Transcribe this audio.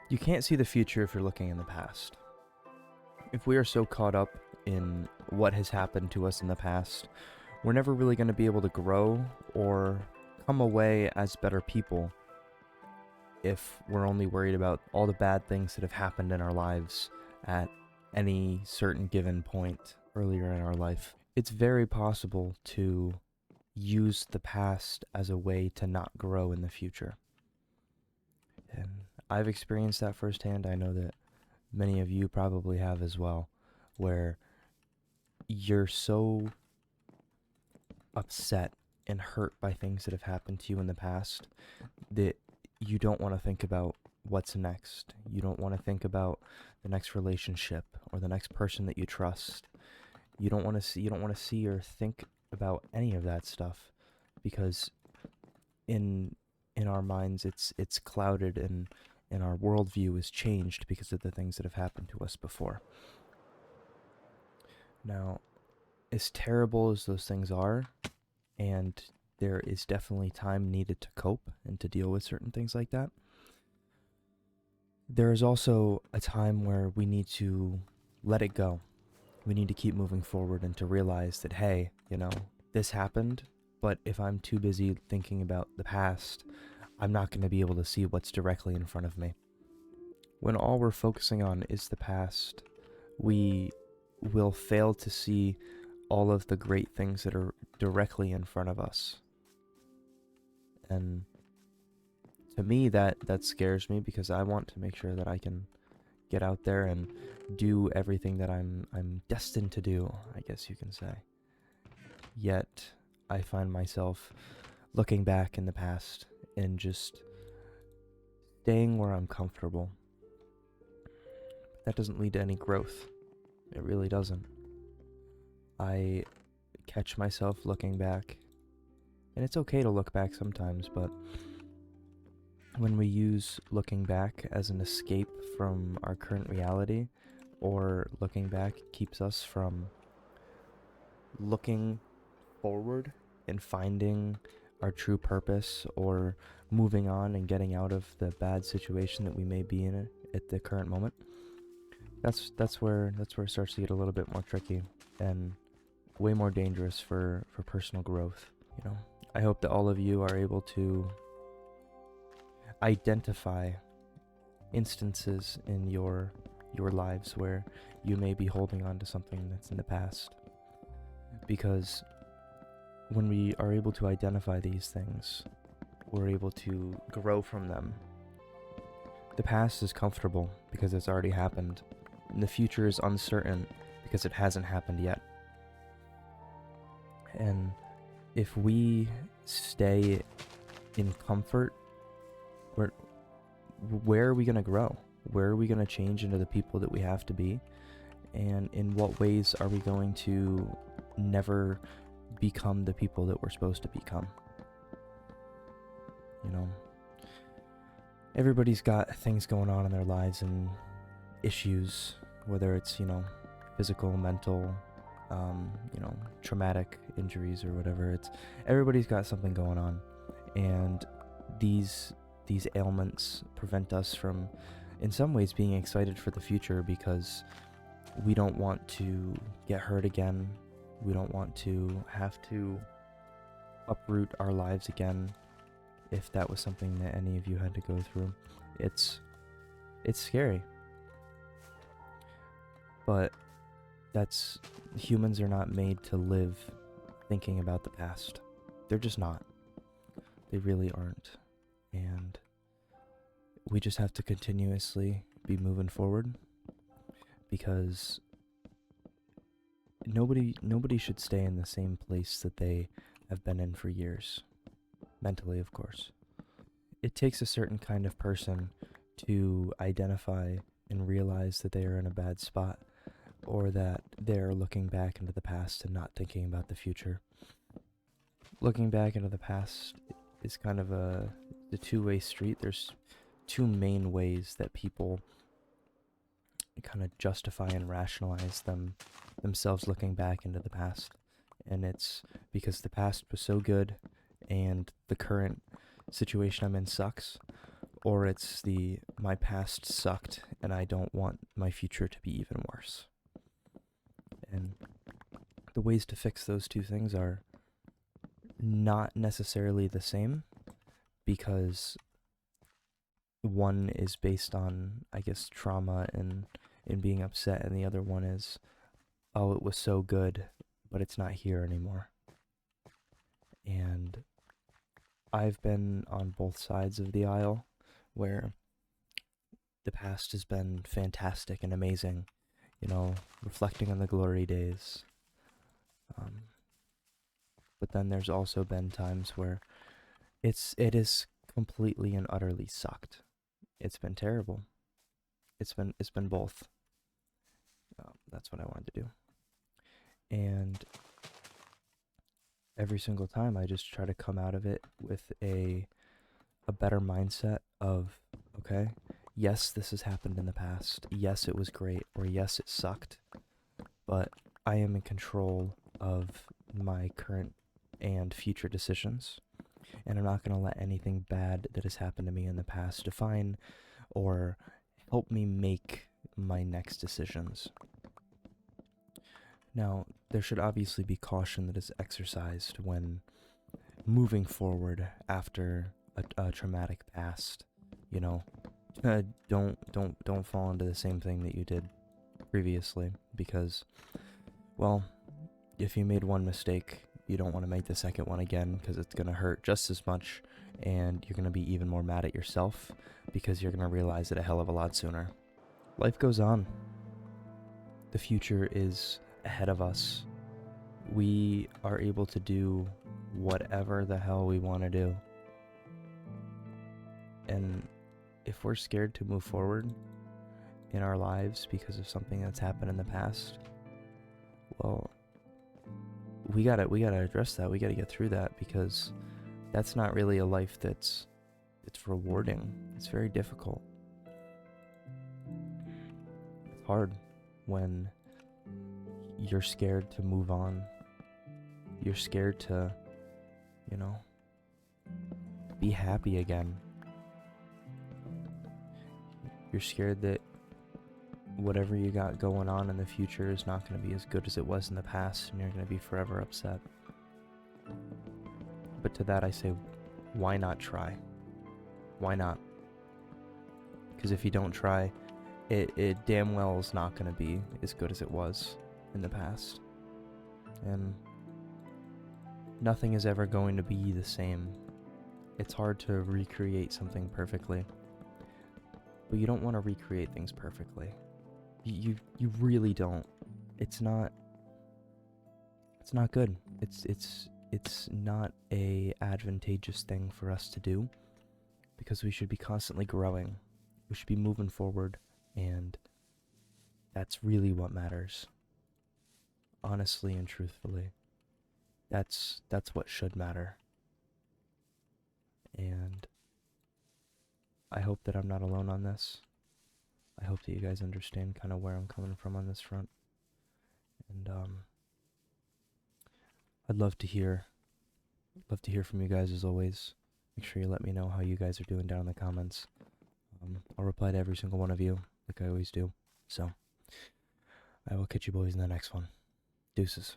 You can't see the future if you're looking in the past. If we are so caught up in what has happened to us in the past, we're never really going to be able to grow or come away as better people if we're only worried about all the bad things that have happened in our lives at any certain given point earlier in our life. It's very possible to use the past as a way to not grow in the future. And I've experienced that firsthand. I know that many of you probably have as well, where you're so upset and hurt by things that have happened to you in the past that you don't want to think about what's next. You don't want to think about the next relationship or the next person that you trust. You don't want to see or think about any of that stuff because in in our minds it's clouded and our worldview is changed because of the things that have happened to us before. Now, as terrible as those things are, and there is definitely time needed to cope and to deal with certain things like that, there is also a time where we need to let it go. We need to keep moving forward and to realize that, hey, this happened, but if I'm too busy thinking about the past, I'm not going to be able to see what's directly in front of me. When all we're focusing on is the past, we will fail to see all of the great things that are directly in front of us. And to me, that scares me because I want to make sure that I can get out there and do everything that I'm destined to do, I guess you can say. Yet I find myself looking back in the past and just staying where I'm comfortable. That doesn't lead to any growth. It really doesn't. I catch myself looking back, and it's okay to look back sometimes, but when we use looking back as an escape from our current reality, or looking back keeps us from looking forward and finding our true purpose or moving on and getting out of the bad situation that we may be in at the current moment, that's where it starts to get a little bit more tricky and way more dangerous for personal growth. I hope that all of you are able to identify instances in your lives where you may be holding on to something that's in the past, because when we are able to identify these things, we're able to grow from them. The past is comfortable because it's already happened, and the future is uncertain because it hasn't happened yet. And if we stay in comfort, where are we going to grow? Where are we going to change into the people that we have to be? And in what ways are we going to never become the people that we're supposed to become? Everybody's got things going on in their lives and issues, whether it's, physical, mental, traumatic injuries or whatever. Everybody's got something going on, and these ailments prevent us from, in some ways, being excited for the future because we don't want to get hurt again. We don't want to have to uproot our lives again if that was something that any of you had to go through. It's scary. But humans are not made to live thinking about the past. They're just not. They really aren't. And we just have to continuously be moving forward, because nobody should stay in the same place that they have been in for years. Mentally, of course. It takes a certain kind of person to identify and realize that they are in a bad spot, or that they're looking back into the past and not thinking about the future. Looking back into the past is kind of the two-way street. There's two main ways that people kind of justify and rationalize themselves looking back into the past. And it's because the past was so good and the current situation I'm in sucks, or it's the my past sucked and I don't want my future to be even worse. And the ways to fix those two things are not necessarily the same, because one is based on, I guess, trauma and being upset, and the other one is, oh, it was so good, but it's not here anymore. And I've been on both sides of the aisle, where the past has been fantastic and amazing, reflecting on the glory days. But then there's also been times where it is completely and utterly sucked. It's been terrible. It's been both. That's what I wanted to do. And every single time I just try to come out of it with a better mindset of, okay, yes, this has happened in the past. Yes, it was great, or yes, it sucked. But I am in control of my current and future decisions. And I'm not going to let anything bad that has happened to me in the past define or help me make my next decisions. Now, there should obviously be caution that is exercised when moving forward after a traumatic past. Don't fall into the same thing that you did previously, because, well, if you made one mistake, you don't want to make the second one again, because it's going to hurt just as much, and you're going to be even more mad at yourself because you're going to realize it a hell of a lot sooner. Life goes on. The future is ahead of us. We are able to do whatever the hell we want to do. And if we're scared to move forward in our lives because of something that's happened in the past, well, we gotta address that. We gotta get through that, because that's not really a life it's rewarding. It's very difficult. It's hard when you're scared to move on. You're scared to, be happy again. You're scared that whatever you got going on in the future is not going to be as good as it was in the past, and you're going to be forever upset. But to that I say, why not try? Why not? Because if you don't try, it damn well is not going to be as good as it was in the past. And nothing is ever going to be the same. It's hard to recreate something perfectly. But you don't want to recreate things perfectly. You really don't. It's not good. It's not a advantageous thing for us to do, because we should be constantly growing. We should be moving forward, and that's really what matters. Honestly and truthfully, that's what should matter. And I hope that I'm not alone on this. I hope that you guys understand kind of where I'm coming from on this front. And I'd love to hear from you guys as always. Make sure you let me know how you guys are doing down in the comments. I'll reply to every single one of you, like I always do. So, I will catch you boys in the next one. Deuces.